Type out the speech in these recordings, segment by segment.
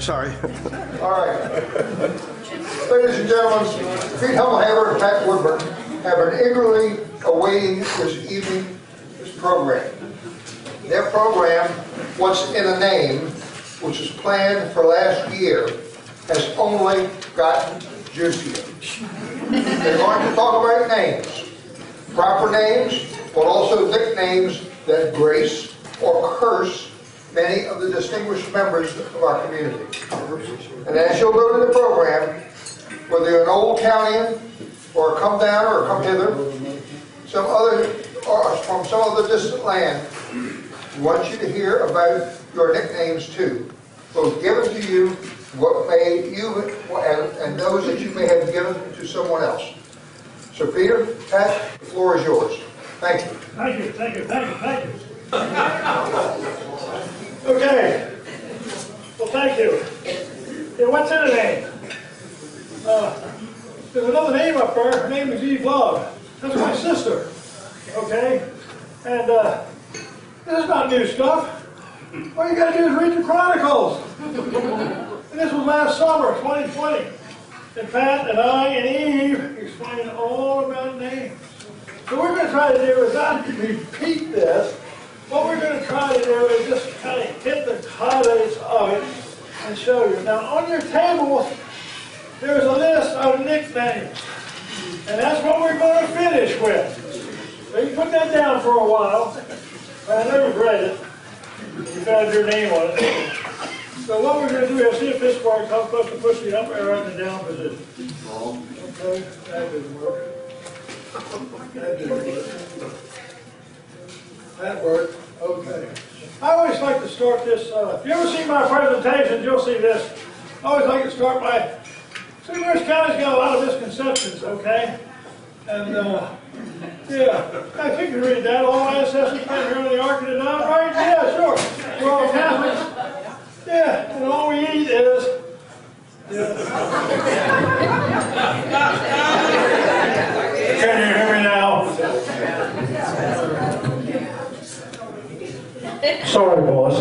Sorry. All right. Ladies and gentlemen, Pete Himmelheber and Pat Woodburn have been eagerly awaiting this evening, this program. Their program, What's in a Name, which was planned for last year, has only gotten juicier. They're going to talk about names, proper names, but also nicknames that grace or curse many of the distinguished members of our community. And as you'll go to the program, whether you're an old Townian or come down or come hither, or from some other distant land, we want you to hear about your nicknames too, both given to you, what may you, and those that you may have given to someone else. So Peter, Pat, the floor is yours. Thank you. Thank you, thank you, thank you, thank you. Okay. Well, thank you. Yeah, what's in a name? There's another name up there. Her name is Eve Love. That's my sister. Okay? And this is not new stuff. All you got to do is read the Chronicles. And this was last summer, 2020. And Pat and I and Eve explained all about names. So what we're going to try to do is not repeat this. What we're going to try to do is just kind of hit the highlights of it and show you. Now on your table, there's a list of nicknames. And that's what we're going to finish with. So you put that down for a while. I know you've read it. You've got your name on it. So what we're going to do is see if this works. I'm supposed to push the up arrow in the down position. Okay, that didn't work. That didn't work. That worked. Okay. I always like to start this. If you ever see my presentations, you'll see this. I always like to start by. St. Mary's County's got a lot of misconceptions, okay? And yeah, I think you can read that. All ancestors came here on the Ark of the Nun, right? Yeah, sure. We're all Catholics. Yeah, and all we eat is. Yeah. Can you hear me now? Sorry, boss.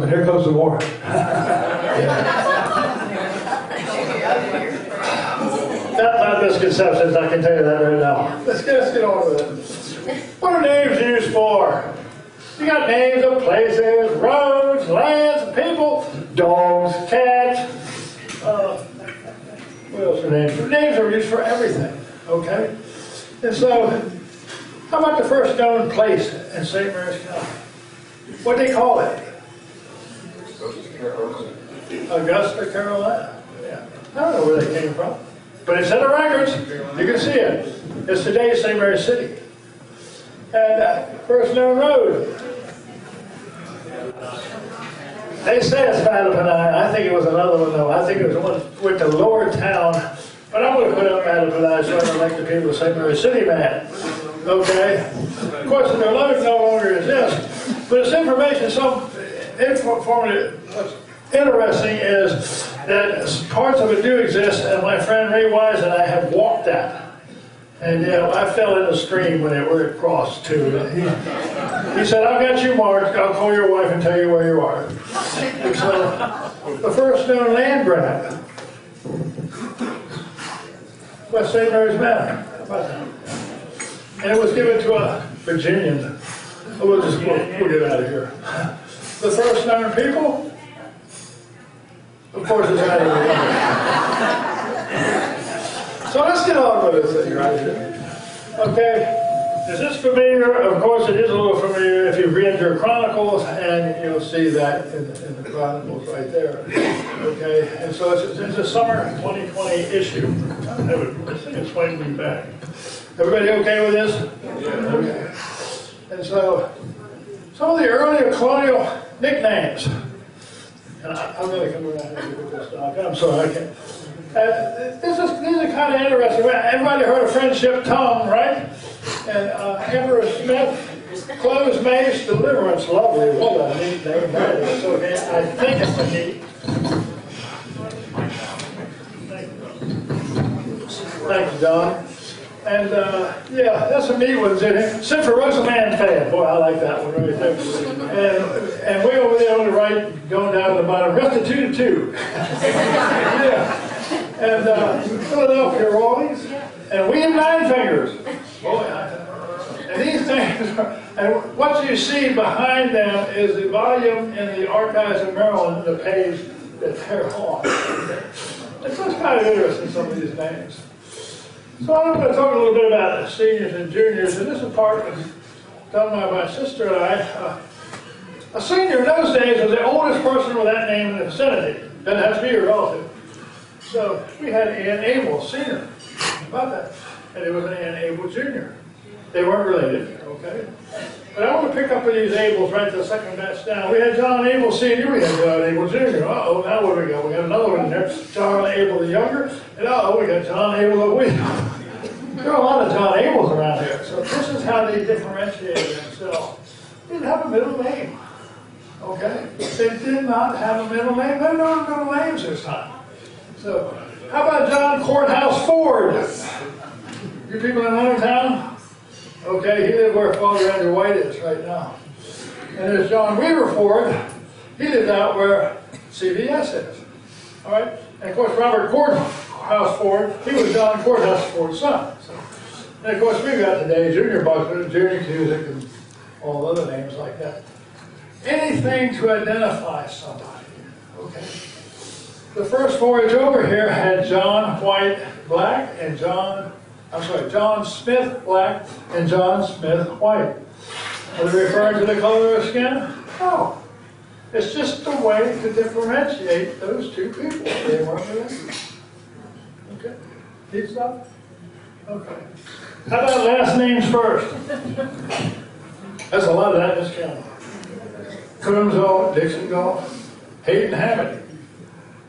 Here comes the war. Not misconceptions, I can tell you that right now. Let's get on with it. What are names used for? You got names of places, roads, lands, people, dogs, cats. What else are names? Names are used for everything, okay? And so, how about the first known place in St. Mary's County? What do they call it? Augusta, Carolina. Yeah. I don't know where they came from. But it's in the records. You can see it. It's today's St. Mary's City. And first known road. They say it's Mattapanai. I think it was another one though. I think it was the one with the lower town. But I'm going to put up Mattapanai so I don't like the people of St. Mary's City mad. Okay? Of course, the road no longer exists. But this information, some informative. What's interesting is that parts of it do exist, and my friend Ray Wise and I have walked that. And yeah, I fell in the stream when it were crossed too. He said, "I've got you marked. I'll call your wife and tell you where you are." And so, the first known land grant, West St. Mary's Manor. And it was given to a Virginian. We'll get out of here. The first known people, of course, it's not even one. So let's get on with this thing right here. Okay, is this familiar? Of course, it is a little familiar if you read your Chronicles, and you'll see that in the Chronicles right there. Okay, and so it's a summer 2020 issue. This thing is swinging me back. Everybody okay with this? Yeah. Okay. And so, some of the earlier colonial nicknames. And I'm going to come around here and put this down. I'm sorry, I can't. These are kind of interesting. Everybody heard of Friendship Tongue, right? And Emperor Smith, Closed Mace, Deliverance. Lovely. What a neat name that is. So I think it's a neat. Thank you, Don. And yeah, that's some neat ones in here. Central Rosamond fan. Boy, I like that one right there. And way over there on the right, going down to the bottom, Restituted 2. Yeah. And Philadelphia Rawlings. And we have 9 fingers. Boy, and these things, and what you see behind them is the volume in the Archives of Maryland, the page that they're on. It's just kind of interesting, some of these names. So I'm going to talk a little bit about the seniors and juniors. And this is part was done by my sister and I. A senior in those days was the oldest person with that name in the vicinity. Doesn't have to be your relative. So we had Ann Abel, senior. About that. And there was an Ann Abel Jr. They weren't related, okay? But I want to pick up with these Abels right to the second batch down. We had John Abel Sr., we had John Abel Jr. Uh-oh, now what do we got? We got another one in there, John Abel the Younger, and uh-oh, we got John Abel the Weaver. There are a lot of John Abels around here, so this is how they differentiated themselves. They didn't have a middle name, okay? They did not have a middle name. They had no middle names this time. So, how about John Courthouse Ford? You people in Leonardtown? Okay, he lived where Father Andrew White is right now. And there's John Weaver Ford. He lived out where CVS is. All right? And of course, Robert Courthouse Ford, he was John Courthouse Ford's son. So, and of course, we've got today Junior Buckman, Junior Cusick, and all other names like that. Anything to identify somebody. Okay? The first voyage over here had John White Black and John Smith Black and John Smith White. Are they referring to the color of skin? No. It's just a way to differentiate those two people. They weren't related. Okay? Need stuff? Okay. How about last names first? There's a lot of that in this county. Coombs, Dixon Galt, Hayden Hammond.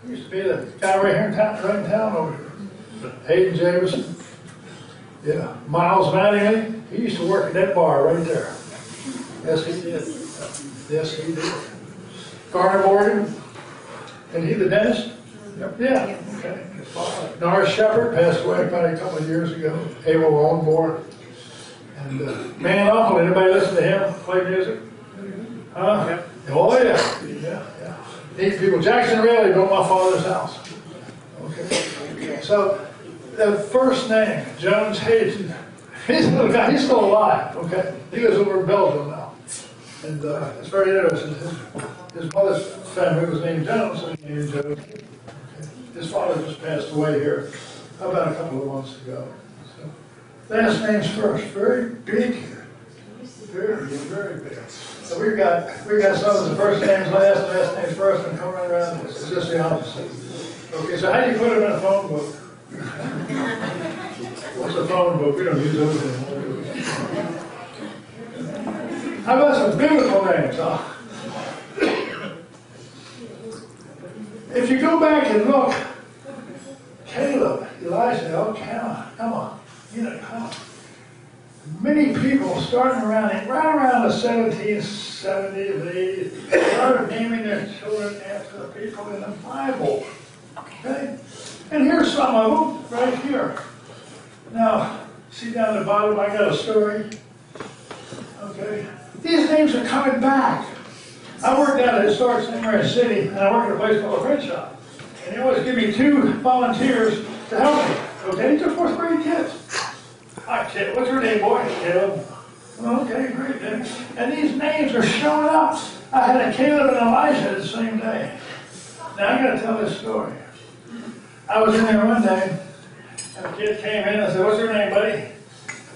He used to be the guy right here in town over here. Hayden Jameson. Yeah. Miles Mattingly. He used to work at that bar right there. Yes, he did. Yes, he did. Garner Morgan. And he the dentist? Yep. Yeah. Okay. Norris Shepard passed away probably a couple of years ago. Abel Longmore. And Man Uncle. Anybody listen to him play music? Huh? Yeah. Oh, yeah. Yeah. These people, Jackson Rayleigh built my father's house. Okay. So, the first name, Jones Hayden. He's a little guy, he's still alive, okay? He lives over in Belgium now. And it's very interesting. His mother's family was named Jones, and he named Jones. Okay. His father just passed away here about a couple of months ago. So, last names first, very big here. Very big. So we've got some of the first names last names first, and come right around. It's just the opposite. Okay, so how do you put them in a phone book? What's a phone book? We don't use those anymore. How about some biblical names? If you go back and look, Caleb, Elijah, oh, come on. You know, come on. Many people starting right around the 1770s, 80s, started naming their children after the people in the Bible. Okay? And here's some of them right here. Now, see down the bottom, I got a story. Okay? These names are coming back. I worked at a historic cemetery city, and I worked at a place called a print shop. And they always give me 2 volunteers to help me. Okay? These are 4th grade kids. Hi, kid. What's your name, boy? Caleb. Okay, great. And these names are showing up. I had a Caleb and Elijah the same day. Now, I got to tell this story. I was in there one day, and a kid came in and said, "What's your name, buddy?"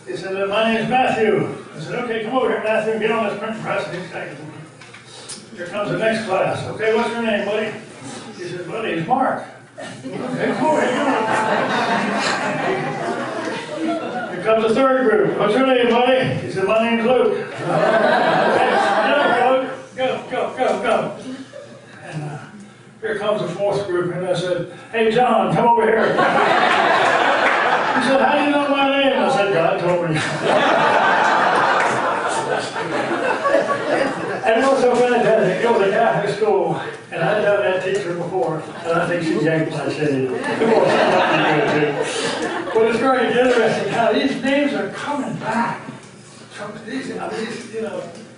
He said, "My name's Matthew." I said, "Okay, come over here, Matthew, get on this print press." Here comes the next class. "Okay, what's your name, buddy?" He said, "Buddy, it's Mark." "Okay, come over here. Here comes the 3rd group. "What's your name, buddy?" He said, "My name's Luke." "Okay, go. And here comes the 4th group, and I said, "Hey, John, come over here." He said, "How do you know my name?" I said, "God told me." And it was so fantastic. It was a Catholic school, and I'd done that teacher before, and I think she yanked my shade. But it's very interesting how these names are coming back. These,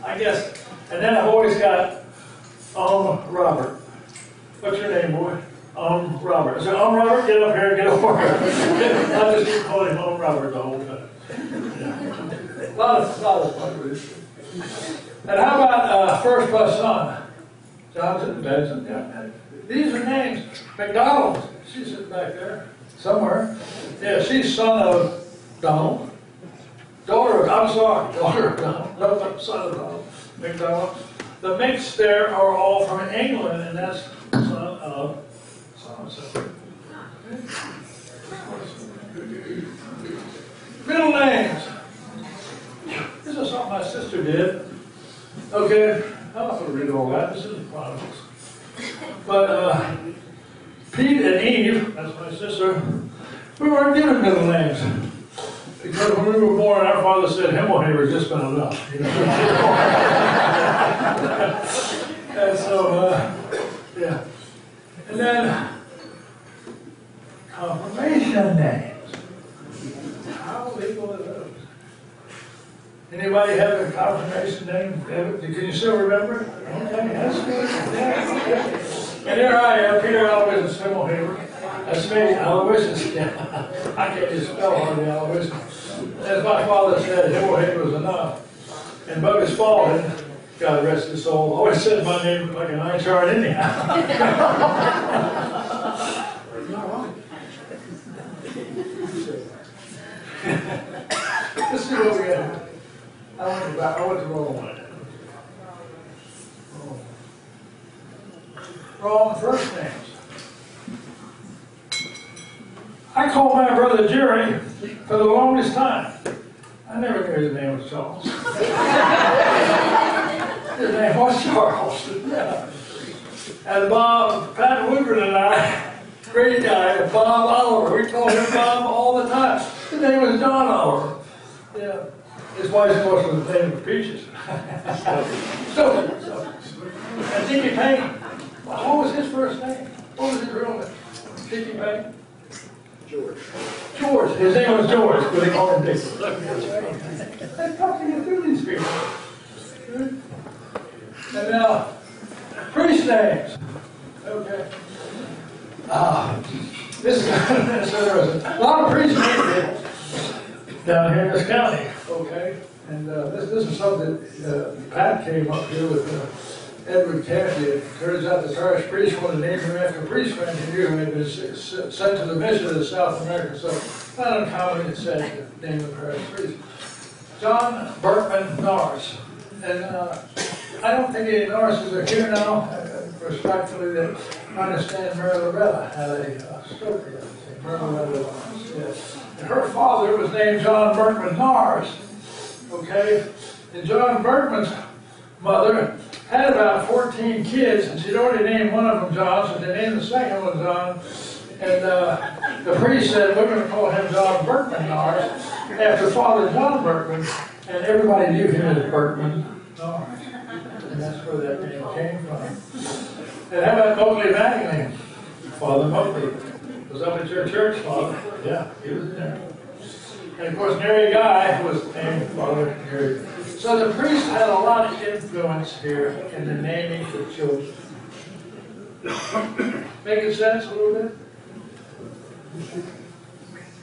I guess. And then I've always got Robert. What's your name, boy? Robert. I said, Robert, get up here, get over here. I'll just keep calling him Robert the whole time. Yeah. A lot of fun with it. And how about first plus son? Johnson, Benson, yeah. These are names. McDonald, she's sitting back there somewhere. Yeah, she's son of Donald. Daughter of Donald. No, son of Donald. McDonald. The Micks there are all from England, and that's son of so. Middle names. This is something my sister did. Okay, I'm not going to read all that. This isn't Chronicles. But Pete and Eve, that's my sister, we weren't given middle names. Because when we were born, our father said Himmelheber just been enough. And so, yeah. And then, confirmation names. How legal are those? Anybody have a confirmation name? Can you still remember it? Okay, that's good. Yeah. And here I am, Peter Aloysius Himmelheber. That's me, Aloysius. I can't just spell hardly Aloysius. As my father said, Himmelheber was enough. And Bugus Spalding, God rest his soul, always said my name looked like an eye chart anyhow. Let's see what we got. I went the wrong one. Wrong first names. I called my brother Jerry for the longest time. I never knew his name was Charles. His name was Charles. Yeah. And Pat Woodburn and I, great guy, Bob Oliver. We called him Bob all the time. His name was John Oliver. Yeah. His wife's course was the name of Peaches. So, and Dickie Payne. What was his first name? What was his real name? Dickie Payne? George. His name was George, but they called him Dickie. Let's talk to you through these people. And now, priest names. Okay. This is so there's a lot of priest names down here in this county. Okay. And this is something Pat came up here with Edward Canty. It turns out the parish priest wanted to name him after a priest friend he knew who had been sent to the mission of South America. So, not uncommon, it said the name of the parish priest. John Berkman Norris. And I don't think any Norrises are here now. Respectfully, that I understand Mary Loretta had a stroke the other day. Mary Loretta Norris, yes. And her father was named John Berkman Norris. Okay? And John Berkman's mother had about 14 kids, and she'd already named one of them John, so they named the second one John. And the priest said, we're going to call him John Berkman Norris, after Father John Berkman, and everybody knew him as Berkman Norris. And that's where that name came from. And how about Motley Mattingly? Father Motley was up at your church, Father. Yeah, he was there. And of course, Nary Guy was named Father Nary. So the priest had a lot of influence here in the naming of children. Making sense a little bit?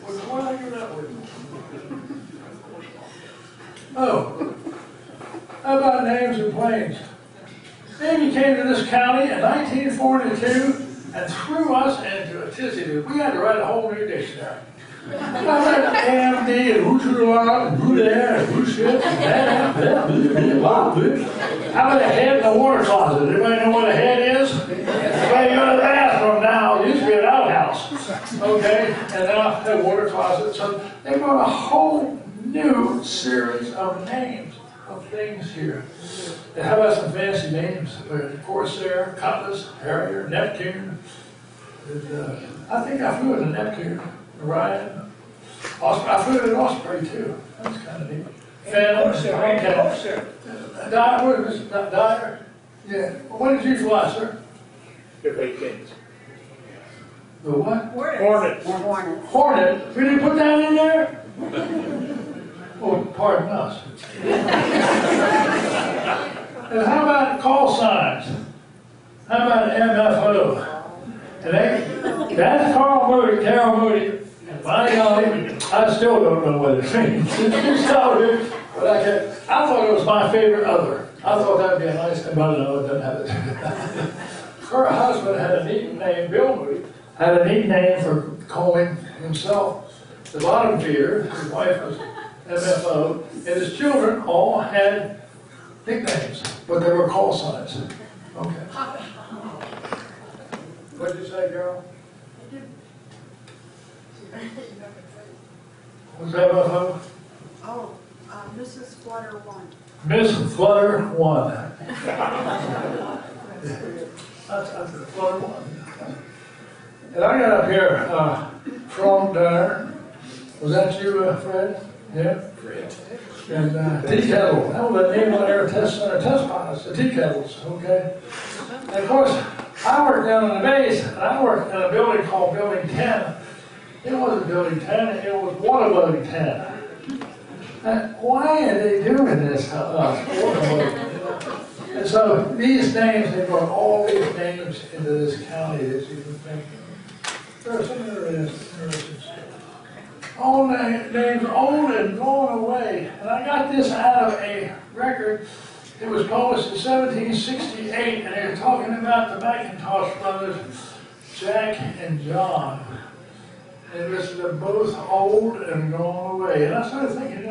Why are you not with me? Oh, how about names and planes? Amy came to this county in 1942 and threw us into a tizzy. We had to write a whole new dictionary. I read AMD and who's and who there and who shit and that. How about a head in the water closet? Anybody know what a head is? Well, you go to the bathroom now. It used to be an outhouse. Okay? And now the water closet. So they brought a whole new series of names of things here. And how about some fancy names? Corsair, Cutlass, Harrier, Neptune. I think I flew in a Neptune. Orion. I flew in an Osprey too. That's kind of neat. Dyer. Yeah. Well, what did you fly, sir? F-18s. The what? Hornet. Hornet? We didn't put that in there? Oh, pardon us. And how about call signs? How about MFO? And that's Carl Moody, and by golly, I still don't know what it means. It's sorry, but I thought it was my favorite other. I thought that'd be a nice name, but no, it doesn't have it. Her husband had a neat name, Bill Moody, had a neat name for calling himself the bottom feeder. His wife was MFO, and his children all had nicknames, but they were call signs. Okay. What did you say, Carol? What's MFO? Oh, Mrs. Flutter 1. Miss Flutter 1. That's Flutter 1. And I got up here from Dunner. Was that you, Fred? Yeah? Fred. And tea kettle. That was the name of our test pilots, the tea kettles, okay? And of course, I worked down on the base, and I worked in a building called Building 10. It wasn't Building 10, it was Water Building 10. And why are they doing this to us? And so these names, they brought all these names into this county that you can think of. There are some interesting stuff. All names old and gone away. And I got this out of a record. It was published in 1768, and they were talking about the McIntosh brothers, Jack and John. And this, they're both old and gone away. And I started thinking,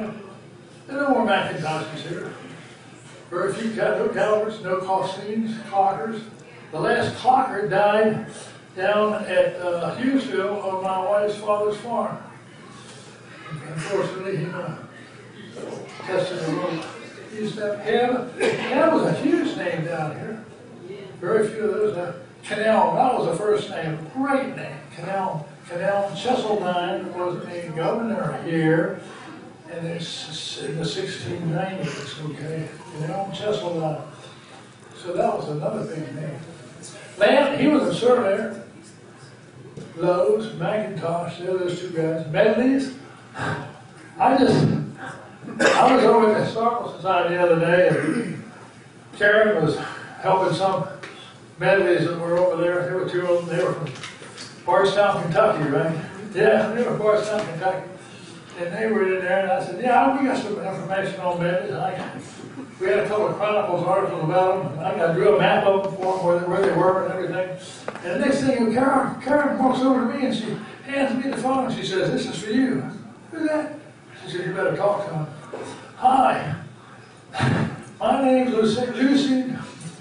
there are no more McIntoshes here. Very few, no Calverts, no Costines, Clockers. The last Clocker died down at Hughesville on my wife's father's farm. Unfortunately, he tested the road. He used to have Him. That was a huge name down here. Very few of those. Canal, that was the first name. Great name. Canal Cheseldine was a governor here, and it's in the 1690s, okay? Canal Cheseldine. So that was another big name. Lamb, he was a surveyor. Lowe's, McIntosh, there those two guys. Medley's. I was over at the Historical Society the other day, and Karen was helping some Medleys that were over there. There were two of them. They were from Bardstown, Kentucky, right? Yeah, they were Bardstown, Kentucky. And they were in there, and I said, yeah, we got some information on Medleys. We had a couple of Chronicles articles about them. I drew a map of them for them, where they were and everything. And the next thing, Karen walks over to me and she hands me the phone and she says, this is for you. Who's that? She said, you better talk to him. Hi, my name's Lucy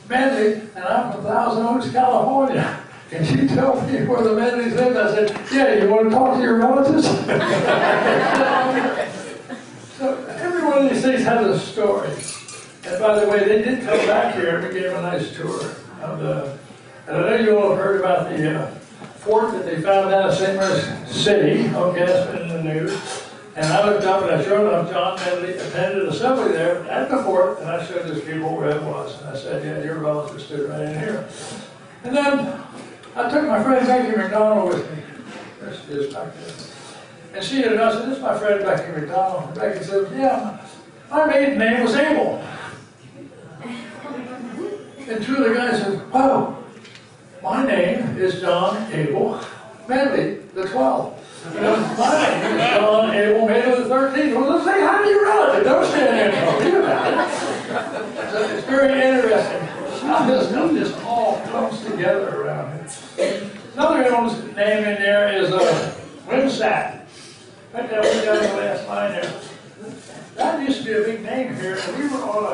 Medley, and I'm from Thousand Oaks, California. Can you tell me where the Medleys live? I said, yeah, you want to talk to your relatives? So every one of these things has a story. And by the way, they did come back here and we gave a nice tour of and I know you all have heard about the fort that they found out of St. Mary's City. Okay, that's been in the news. And I looked up and I showed up John Medley attended assembly there at the fort, and I showed these people where it was. And I said, yeah, your relative stood right in here. And then I took my friend Becky McDonald with me. There she is back there. And she had announced, this is my friend Becky McDonald. And Becky said, yeah, my maiden name was Abel. And two of the guys said, wow, my name is John Abel Medley, the 12th. You know, my name is John Abel Medley, the 13th. Well, let's say, how do you relative? Don't stand there and talk about it. So it's very interesting how this stuff just all comes together around here. Another name in there is Wimsatt. Right there, we got the last line there. That used to be a big name here, and we were on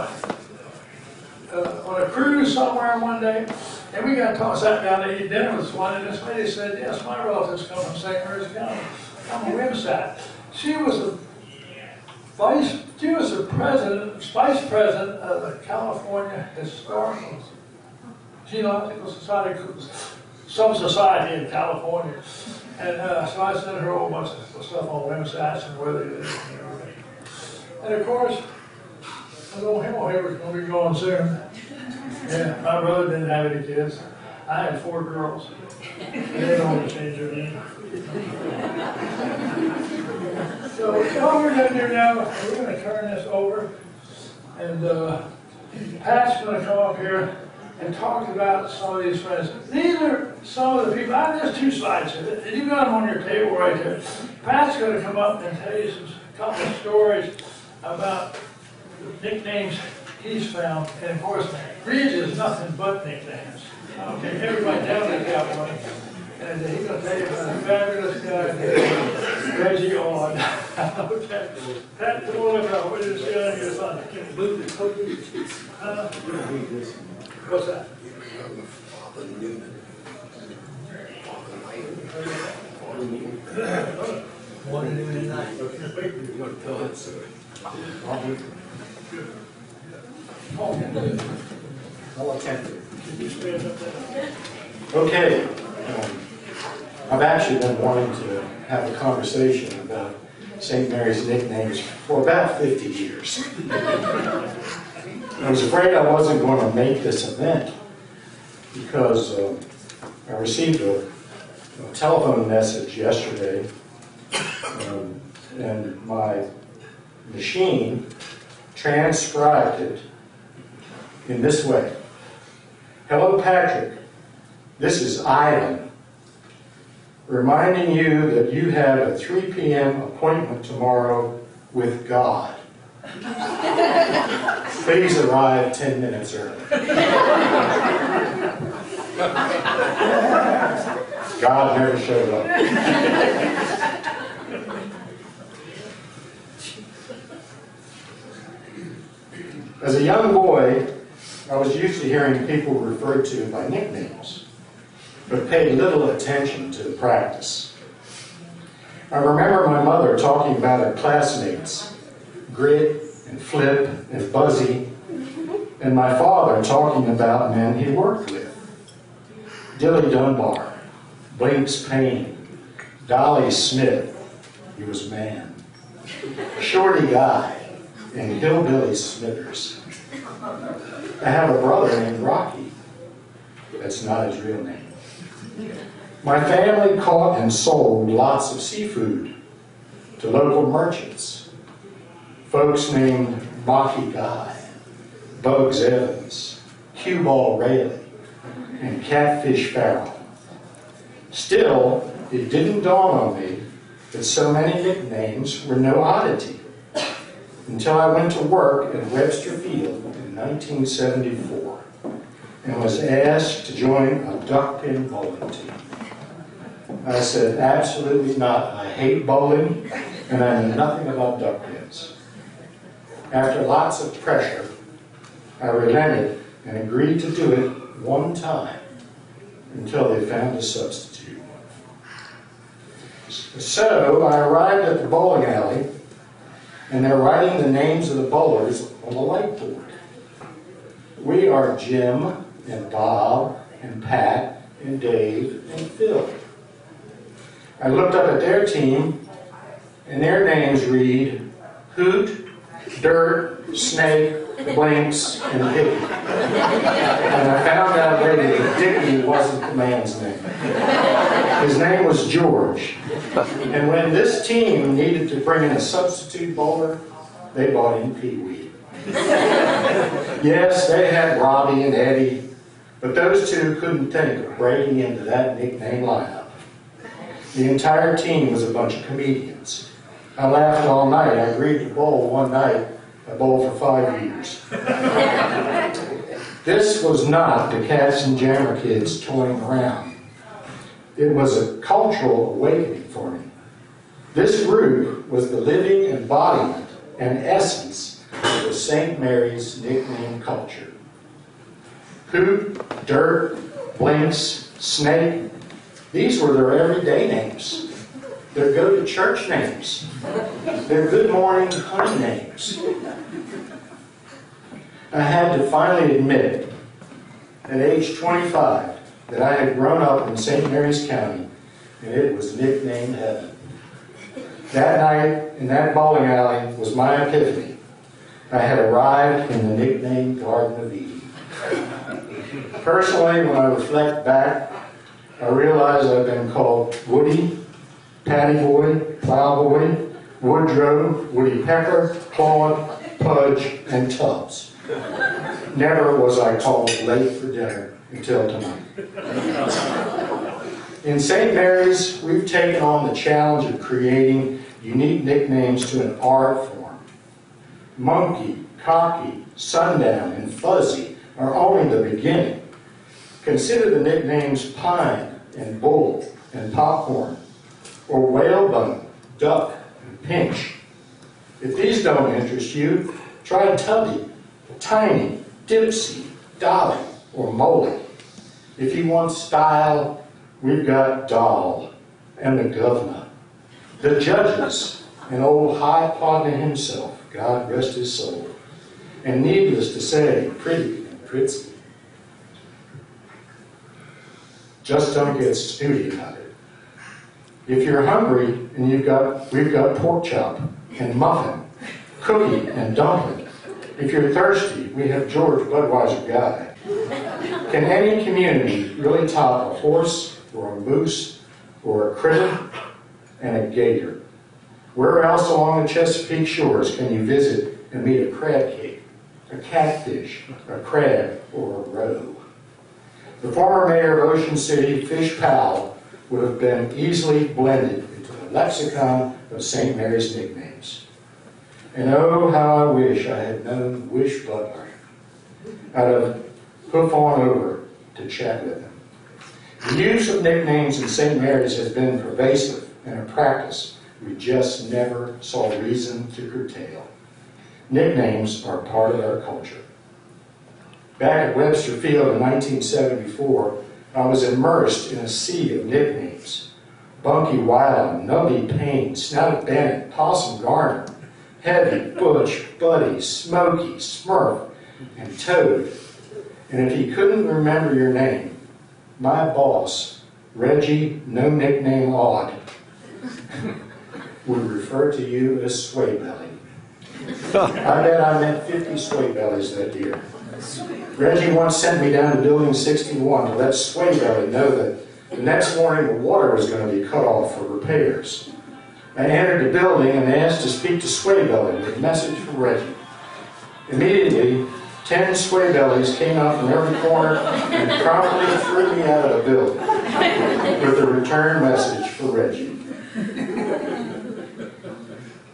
a cruise somewhere one day, and we got sat down to eat dinner with one, and this lady said, yes, my relatives come from St. Mary's County. I'm a Wimsatt. She was the vice president of the California Historical Geological Society, some society in California. And so I sent her a whole bunch of stuff on Wimsatts and where they live and everything. And of course, the little Himmelheber is going to be going soon. Yeah, my brother didn't have any kids. I had 4 girls. They don't want to change their name. So what we're going to do now, we're going to turn this over, and Pat's going to come up here and talk about some of these friends. These are some of the people. There's 2 slides here. You got them on your table right there. Pat's going to come up and tell you a couple of stories about the nicknames he's found. And of course, Bridge is nothing but nicknames. Okay, everybody down there got one. And he's going to tell you about a fabulous guy, Reggie On. Okay. Pat, come on up. What did you see on your son? What's that? One noon at night. You want to tell it, sir? I'll attempt it. Can you stand up there? Okay. I've actually been wanting to have a conversation about St. Mary's nicknames for about 50 years. I was afraid I wasn't going to make this event because I received a telephone message yesterday, and my machine transcribed it in this way. Hello, Patrick. This is Ivan, reminding you that you have a 3 p.m. appointment tomorrow with God. Please arrive 10 minutes early. God never showed up. As a young boy, I was used to hearing people referred to by nicknames, but paid little attention to the practice. I remember my mother talking about her classmates, Grit and Flip and Buzzy, and my father talking about men he worked with. Dilly Dunbar, Blinks Payne, Dolly Smith, he was man, Shorty Guy, and Hillbilly Smithers. I have a brother named Rocky. That's not his real name. My family caught and sold lots of seafood to local merchants. Folks named Mocky Guy, Bugs Evans, Cue Ball Rayleigh, and Catfish Farrell. Still, it didn't dawn on me that so many nicknames were no oddity until I went to work at Webster Field in 1974 and was asked to join a duckpin bowling team. I said, absolutely not. I hate bowling, and I know nothing about duck pins. After lots of pressure, I relented and agreed to do it one time until they found a substitute. So I arrived at the bowling alley, and they're writing the names of the bowlers on the light board. We are Jim and Bob and Pat and Dave and Phil. I looked up at their team, and their names read Hoot, Dirt, Snake, Blinks, and Dicky. And I found out later that Dicky wasn't the man's name. His name was George. And when this team needed to bring in a substitute bowler, they brought in Pee Wee. Yes, they had Robbie and Eddie, but those two couldn't think of breaking into that nickname lineup. The entire team was a bunch of comedians. I laughed all night. I agreed to bowl one night. I bowled for 5 years. This was not the Cats and Jammer kids toying around. It was a cultural awakening for me. This group was the living embodiment and essence of the St. Mary's nickname culture. Hoot, Dirt, Blinks, Snake, these were their everyday names. Their go-to-church names. Their good morning honey names. I had to finally admit, at age 25, that I had grown up in St. Mary's County, and it was nickname heaven. That night, in that bowling alley, was my epiphany. I had arrived in the nickname Garden of Eden. Personally, when I reflect back, I realize I've been called Woody, Patty Boy, Plowboy, Woodrow, Woody Pecker, Claude, Pudge, and Tubbs. Never was I called late for dinner until tonight. In St. Mary's, we've taken on the challenge of creating unique nicknames to an art form. Monkey, Cocky, Sundown, and Fuzzy are only the beginning. Consider the nicknames Pine and Bull and Popcorn, or Whalebone, Duck, and Pinch. If these don't interest you, try Tubby, Tiny, Dipsy, Dolly, or Molly. If you want style, we've got Doll and the Governor, the Judges, and old High Partner himself, God rest his soul, and needless to say, Pretty and Pritzy. Just don't get snooty about it. If you're hungry, and we've got pork chop and muffin, cookie and dumpling. If you're thirsty, we have George Budweiser Guy. Can any community really top a horse or a moose or a critter and a gator? Where else along the Chesapeake shores can you visit and meet a crab cake, a catfish, a crab, or a roe? The former mayor of Ocean City, Fish Powell, would have been easily blended into the lexicon of St. Mary's nicknames. And oh, how I wish I had known Wish Butler. I'd have hoof on over to chat with him. The use of nicknames in St. Mary's has been pervasive and a practice we just never saw reason to curtail. Nicknames are part of our culture. Back at Webster Field in 1974, I was immersed in a sea of nicknames. Bunky Wylam, Nubby Payne, Snout Bennett, Possum Garner, Heavy, Butch, Buddy, Smokey, Smurf, and Toad. And if he couldn't remember your name, my boss, Reggie, no nickname odd, would refer to you as Sway Belly. I bet I met 50 Sway Bellies that year. Reggie once sent me down to Building 61 to let Sway Belly know that the next morning the water was going to be cut off for repairs. I entered the building and asked to speak to Sway Belly with a message for Reggie. Immediately, 10 Sway Bellies came out from every corner and promptly threw me out of the building with a return message for Reggie.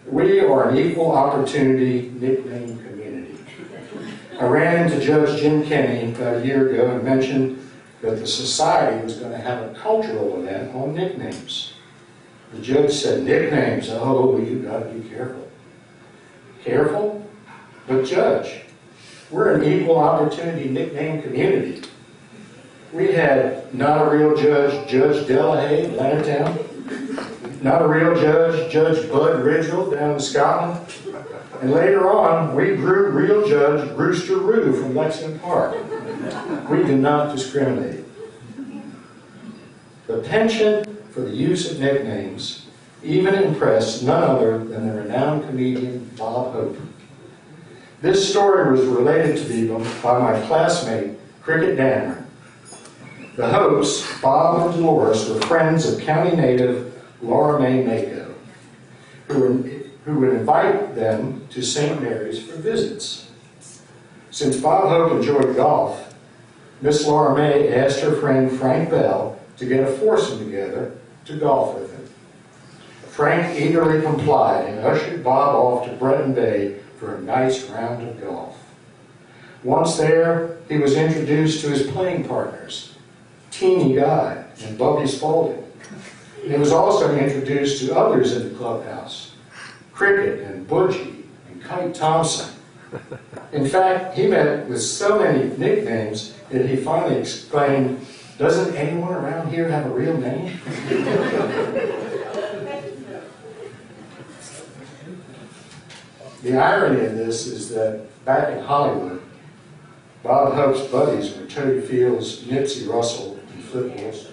We are an equal opportunity nickname community. I ran into Judge Jim Kenney about a year ago and mentioned that the society was going to have a cultural event on nicknames. The judge said, "Nicknames? Oh, you got to be careful." Careful? But Judge, we're an equal opportunity nickname community. We had not a real judge, Judge Delahaye in Leonardtown. Not a real judge, Judge Bud Ridgell down in Scotland. And later on, we grew real Judge Brewster Rue from Lexington Park. We do not discriminate. The penchant for the use of nicknames even impressed none other than the renowned comedian Bob Hope. This story was related to me by my classmate, Cricket Danner. The Hopes, Bob and Dolores, were friends of county native Laura Mae Mako, who would invite them to St. Mary's for visits. Since Bob Hope enjoyed golf, Miss Laura Mae asked her friend Frank Bell to get a foursome together to golf with him. Frank eagerly complied and ushered Bob off to Breton Bay for a nice round of golf. Once there, he was introduced to his playing partners, Teeny Guy and Bubby Spaulding. He was also introduced to others in the clubhouse, Cricket and Budgie and Kite Thompson. In fact, he met with so many nicknames that he finally exclaimed, "Doesn't anyone around here have a real name?" The irony of this is that back in Hollywood, Bob Hope's buddies were Toby Fields, Nipsey Russell, and Flip Wilson.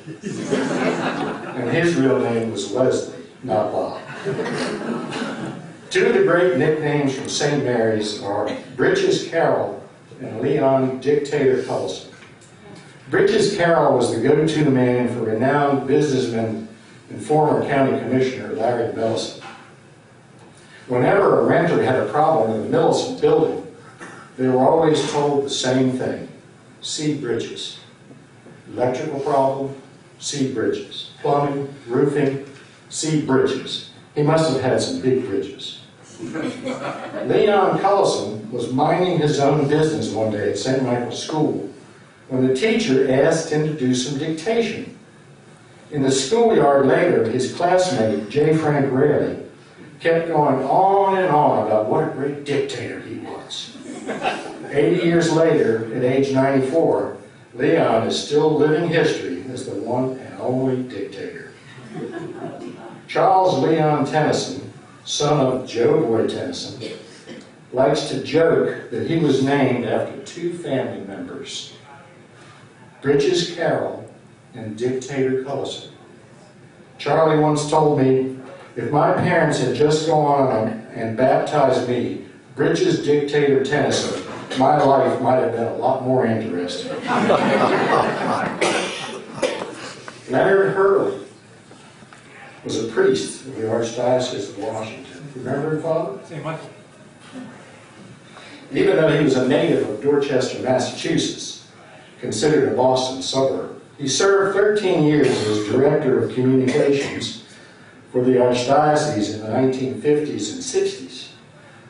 And his real name was Leslie, not Bob. Two of the great nicknames from St. Mary's are Britches Carroll and Leon Dictator Cullison. Bridges Carroll was the go-to man for renowned businessman and former county commissioner Larry Millicent. Whenever a renter had a problem with the Millicent building, they were always told the same thing: see Bridges. Electrical problem, see Bridges. Plumbing, roofing, see Bridges. He must have had some big bridges. Leon Cullison was minding his own business one day at St. Michael's School when the teacher asked him to do some dictation. In the schoolyard later, his classmate, J. Frank Raley, kept going on and on about what a great dictator he was. 80 years later, at age 94, Leon is still living history as the one and only dictator. Charles Leon Tennyson, son of Joe Boy Tennyson, likes to joke that he was named after two family members, Bridges Carroll and Dictator Cullison. Charlie once told me, if my parents had just gone on and baptized me Bridges Dictator Tennyson, my life might have been a lot more interesting. Leonard Hurley was a priest of the Archdiocese of Washington. Remember him, Father? St. Michael. Even though he was a native of Dorchester, Massachusetts, considered a Boston suburb, he served 13 years as Director of Communications for the Archdiocese in the 1950s and 60s.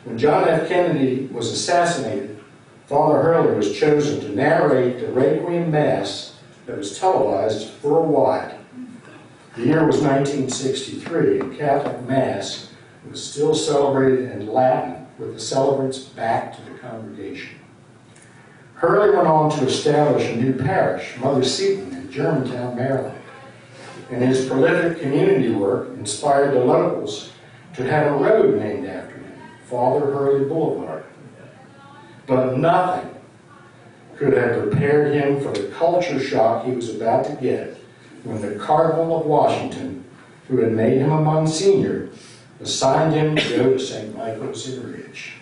When John F. Kennedy was assassinated, Father Hurley was chosen to narrate the Requiem Mass that was televised worldwide. The year was 1963, and Catholic Mass was still celebrated in Latin with the celebrants back to the congregation. Hurley went on to establish a new parish, Mother Seton, in Germantown, Maryland. And his prolific community work inspired the locals to have a road named after him, Father Hurley Boulevard. But nothing could have prepared him for the culture shock he was about to get when the Cardinal of Washington, who had made him a Monsignor, assigned him to go to St. Michael's in Ridge.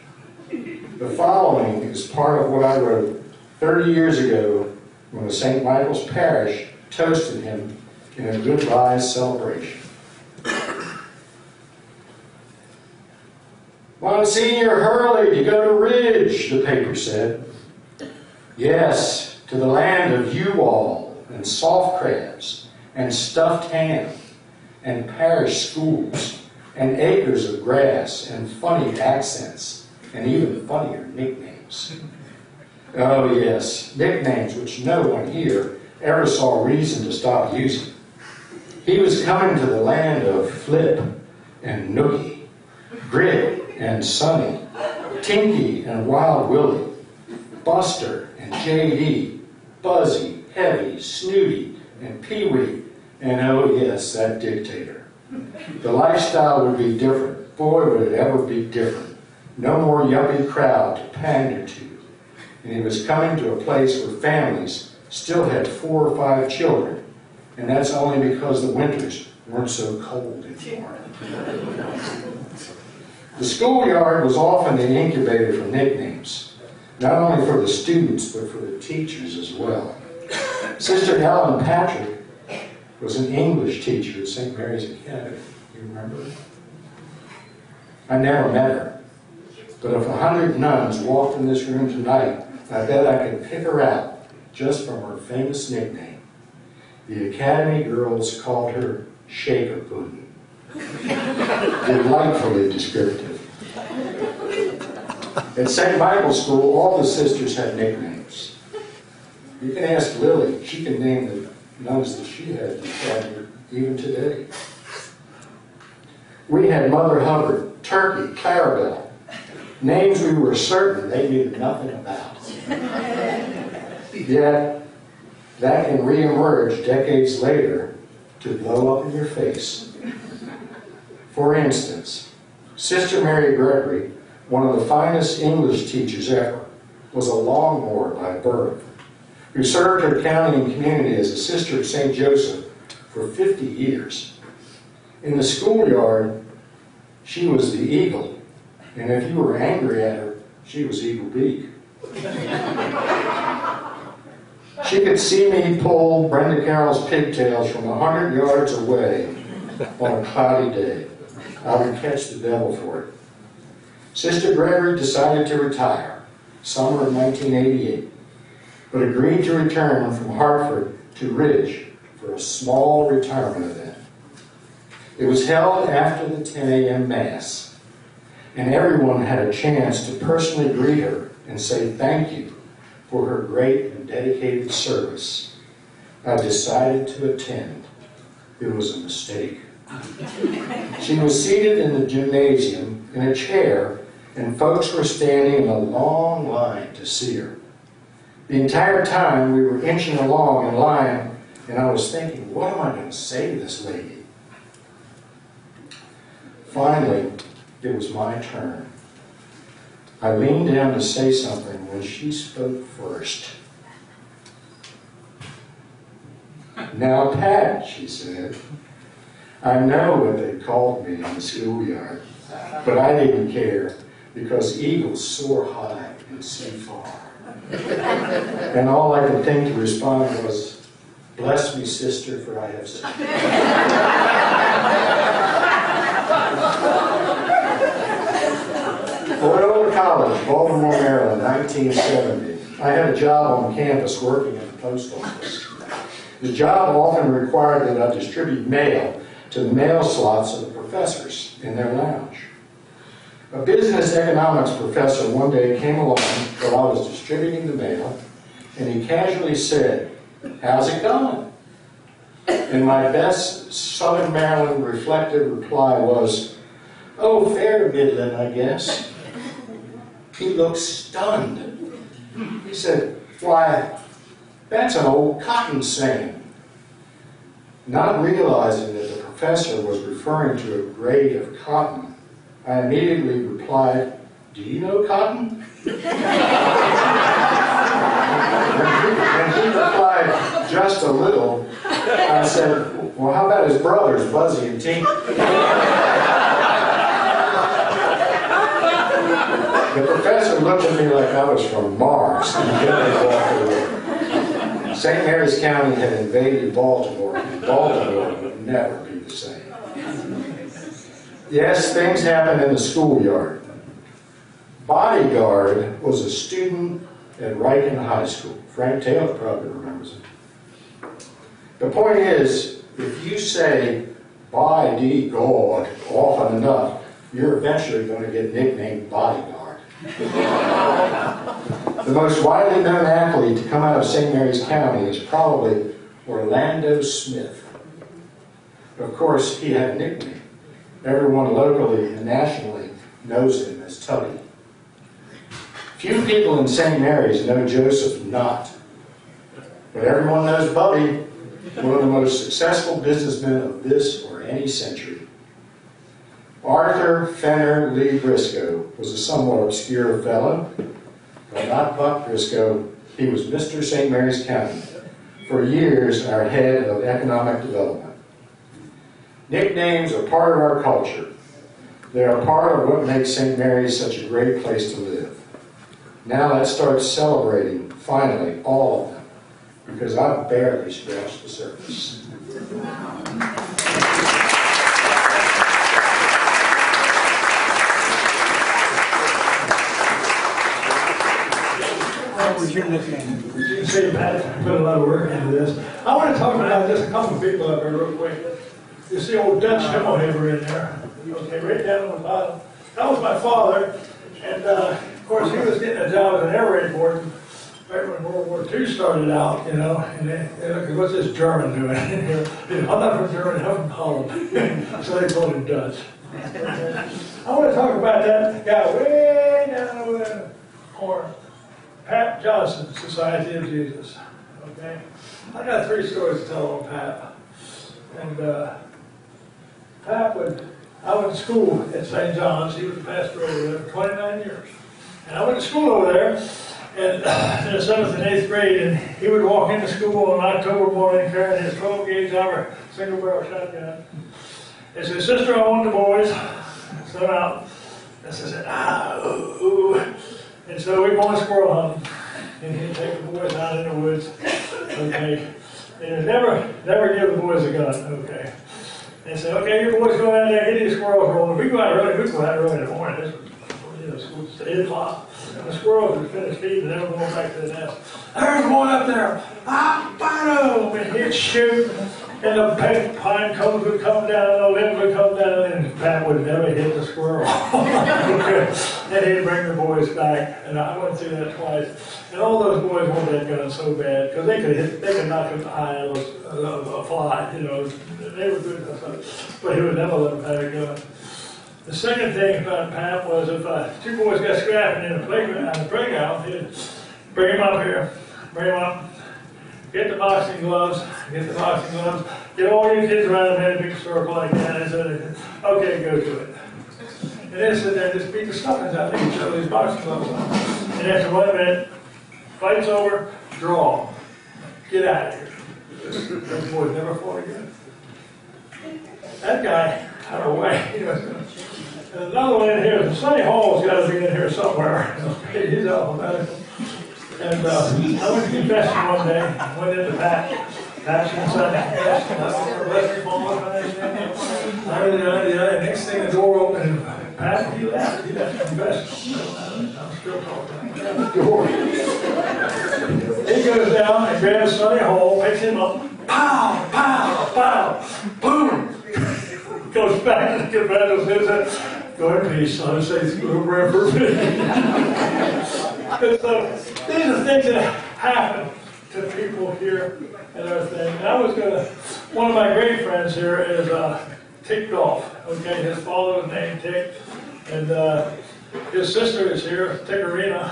The following is part of what I wrote 30 years ago when the St. Michael's Parish toasted him in a goodbye celebration. Monsignor Hurley, to go to Ridge, the paper said. Yes, to the land of U-all and soft crabs and stuffed ham and parish schools and acres of grass and funny accents and even funnier nicknames. Oh yes, nicknames which no one here ever saw reason to stop using. He was coming to the land of Flip and Noogie, Grit and Sonny, Tinky and Wild Willie, Buster and J.D., Buzzy, Heavy, Snooty, and Pee-wee, and oh yes, that dictator. The lifestyle would be different. Boy, would it ever be different. No more yuppie crowd to pander to. And he was coming to a place where families still had 4 or 5 children, and that's only because the winters weren't so cold anymore. The schoolyard was often an incubator for nicknames, not only for the students, but for the teachers as well. Sister Ellen Patrick was an English teacher at St. Mary's Academy. You remember her? I never met her, but if 100 nuns walked in this room tonight, I bet I could pick her out just from her famous nickname. The Academy girls called her Shaker Puddin'. Delightfully descriptive. At St. Michael's School, all the sisters had nicknames. You can ask Lily. She can name the nuns that she had even today. We had Mother Hubbard, Turkey, Clarabelle, names we were certain they knew nothing about. Yet, that can reemerge decades later to blow up in your face. For instance, Sister Mary Gregory, one of the finest English teachers ever, was a Longmore by birth, who served her county and community as a sister of St. Joseph for 50 years. In the schoolyard, she was the eagle, and if you were angry at her, she was Eagle Beak. She could see me pull Brenda Carroll's pigtails from 100 yards away on a cloudy day. I would catch the devil for it. Sister Gregory decided to retire, summer of 1988, but agreed to return from Hartford to Ridge for a small retirement event. It was held after the 10 a.m. Mass, and everyone had a chance to personally greet her and say thank you for her great and dedicated service. I decided to attend. It was a mistake. She was seated in the gymnasium in a chair, and folks were standing in a long line to see her. The entire time we were inching along in line, and I was thinking, what am I going to say to this lady? Finally, it was my turn. I leaned down to say something when she spoke first. "Now, Pat," she said, "I know what they called me in the schoolyard, but I didn't care because eagles soar high and see far." And all I could think to respond was, "Bless me, sister, for I have sinned." Loyola College, Baltimore, Maryland, 1970. I had a job on campus working at the post office. The job often required that I distribute mail to the mail slots of the professors in their lounge. A business economics professor one day came along while I was distributing the mail, and he casually said, "How's it going?" And my best Southern Maryland reflective reply was, "Oh, fair middling, I guess." He looked stunned. He said, "Why, that's an old cotton saying." Not realizing that the professor was referring to a grade of cotton, I immediately replied, "Do you know cotton?" When he replied, "Just a little," I said, "Well, how about his brothers, Buzzy and Tinky?" The professor looked at me like I was from Mars, and then they walked away. St. Mary's County had invaded Baltimore, and Baltimore would never be the same. Yes, things happened in the schoolyard. Bodyguard was a student at Riken High School. Frank Taylor probably remembers it. The point is, if you say, "By D God," often enough, you're eventually going to get nicknamed Bodyguard. The most widely known athlete to come out of St. Mary's County is probably Orlando Smith. Of course, he had a nickname. Everyone locally and nationally knows him as Tubby. Few people in St. Mary's know Joseph Knott, but everyone knows Bubby, one of the most successful businessmen of this or any century. Arthur Fenner Lee Briscoe was a somewhat obscure fellow, but not Buck Briscoe. He was Mr. St. Mary's County, for years our head of economic development. Nicknames are part of our culture. They are part of what makes St. Mary's such a great place to live. Now let's start celebrating, finally, all of them, because I've barely scratched the surface. What was your nickname? You can see, Pat, I put a lot of work into this. I want to talk about just a couple of people up here real quick. You see old Dutch Himmelheber in there. Okay, right down on the bottom. That was my father. And, of course, he was getting a job as an air raid warden right when World War II started out, you know. And they look, what's this German doing? I'm not from Germany, I'm from Holland. So they called him Dutch. I want to talk about that guy way down over there in the corner. Pat Johnson, Society of Jesus. Okay? I got 3 stories to tell on Pat. And Pat I went to school at St. John's. He was the pastor over there for 29 years. And I went to school over there and in the 7th and 8th grade, and he would walk into school on an October morning carrying his 12-gauge Auer single barrel shotgun. He said, "Sister, I want the boys." So out. And so I said, "Ah, ooh." And so we're going squirrel hunting, and he'd take the boys out in the woods, okay? And never give the boys a gun, okay? And say, okay, your boys go out there, get these squirrels rolling. We go out early, we go out early in the morning. This was, it's 8 o'clock. And the squirrels would finish feeding, and they were going back to the nest. There's one up there. Boom! And he'd shoot, and the pine cones would come down, and the limbs would come down, and Pat would never hit the squirrel. And he'd bring the boys back, and I went through that twice. And all those boys wanted that gun so bad, because they could knock an eye out of a fly, you know. They were good, but he would never let them have a gun. The second thing about Pat was if two boys got scrapping in the playground, he'd bring them up here, bring them up, get the boxing gloves, get all you kids around him in a big circle like that, and said, okay, go do it. And then sit there and just beat the stuffings out of each other's boxing gloves on. And after 1 minute, fight's over, draw, get out of here. Those boys never fought again. That guy, I don't know why. And another one in here, Sonny Hall's got to be in here somewhere. He's alphabetical. And I went to confession one day, went into Pat's and Sonny. The next thing, the door opened, and Pat, he left confession. I'm still talking. He goes down and grabs Sonny Hall, picks him up, pow, pow, pow, boom. Goes back to the confession and says, go in peace, son, say it's a little prayer for me. And so these are things that happen to people here and everything. And one of my great friends here is Tick Golf. Okay, his father was named Tick, and his sister is here, Tickarina.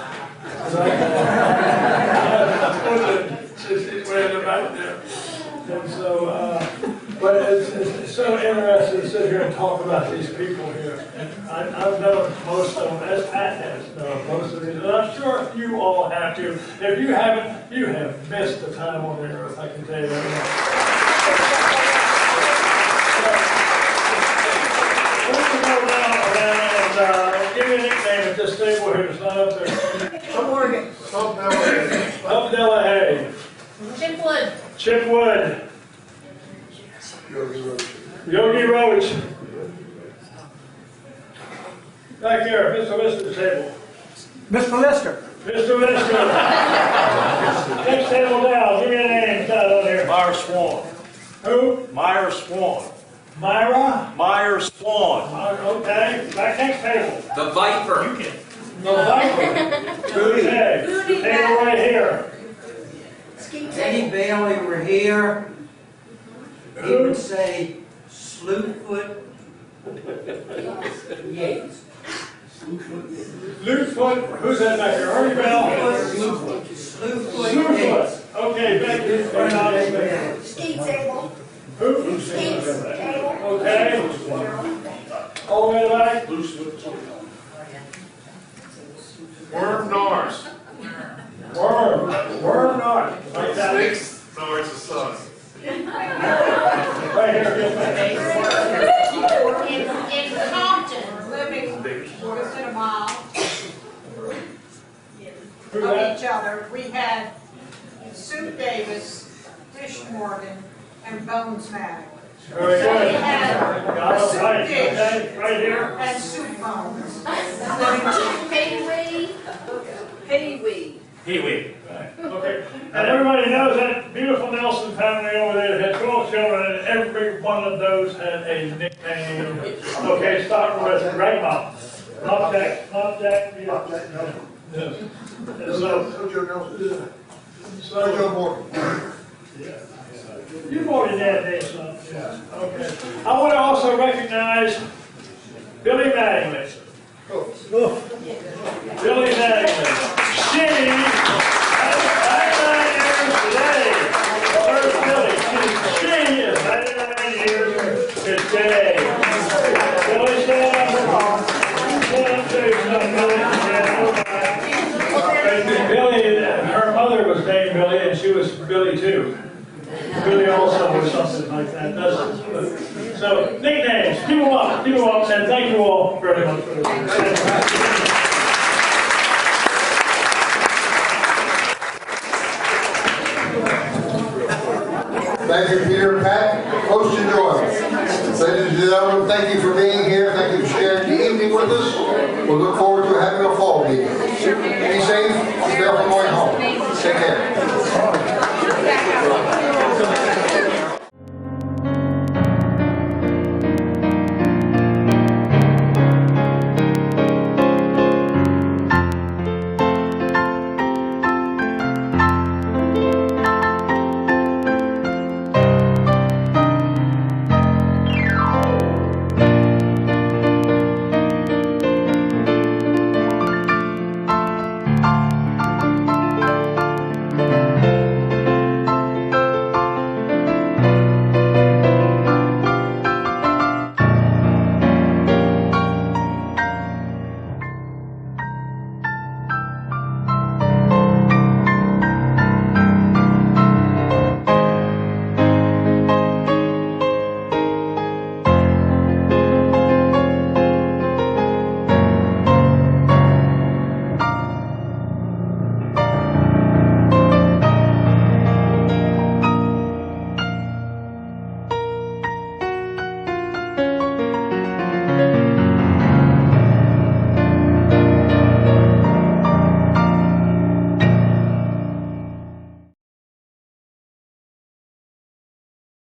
She's way in the back there. And so, but it's so interesting to sit here and talk about these people here. And I've known most of them, as Pat has known most of these. And I'm sure you all have to. If you haven't, you have missed the time on the earth, I can tell you that. Let's go down and give me a nickname at this table here. It's not up there. Up Delahaye. Chip Wood. Yogi Roach. Back here, Mr. Lister table. Mr. Lister. Mr. Lister. Next table down. Give me a name. Got on here. Myra Swan. Who? Myra Swan. Myra? Myra Swan. Okay. Back next table. The Viper. The Viper. Okay. Table right here. Eddie Bailey were here. He would say, Slewfoot Yates. Lukefoot. Who's that back here? Ernie Bell? Slewfoot Lukefoot. Okay, back here. Skeet table. Who? Skeet table. Okay. All the way back. Worm Nars. Worm North. Like that. Nars the son. Right here. In Compton, living within a mile Who of that? each other, we had Sue Davis, Fish Morgan, and Bones Maddox. Very So we good. had Got it Sue right. Dish Okay, right here. and Sue Bones. Pee-wee. Okay. And everybody knows that beautiful Nelson family over there had 12 children, and every one of those had a nickname. Okay, start with Grandma. Not Jack. Yeah. Yes. And so, you've already had names, son. Yeah. Okay. I want to also recognize Billy Mattingly. Billy Mattingly. She has 99 years today. Where's Billy? She is 99 years today. Billy, stand up. Billy, her mother was named Billy, and she was Billy too. Billy also was something like that. So, nicknames, keep them up, and thank you all very much for this. Thank you, Peter and Pat. Most enjoyable. Ladies and gentlemen, thank you for being here. Thank you for sharing the evening with us. We'll look forward to having a fall meeting. Be safe. Be careful going home.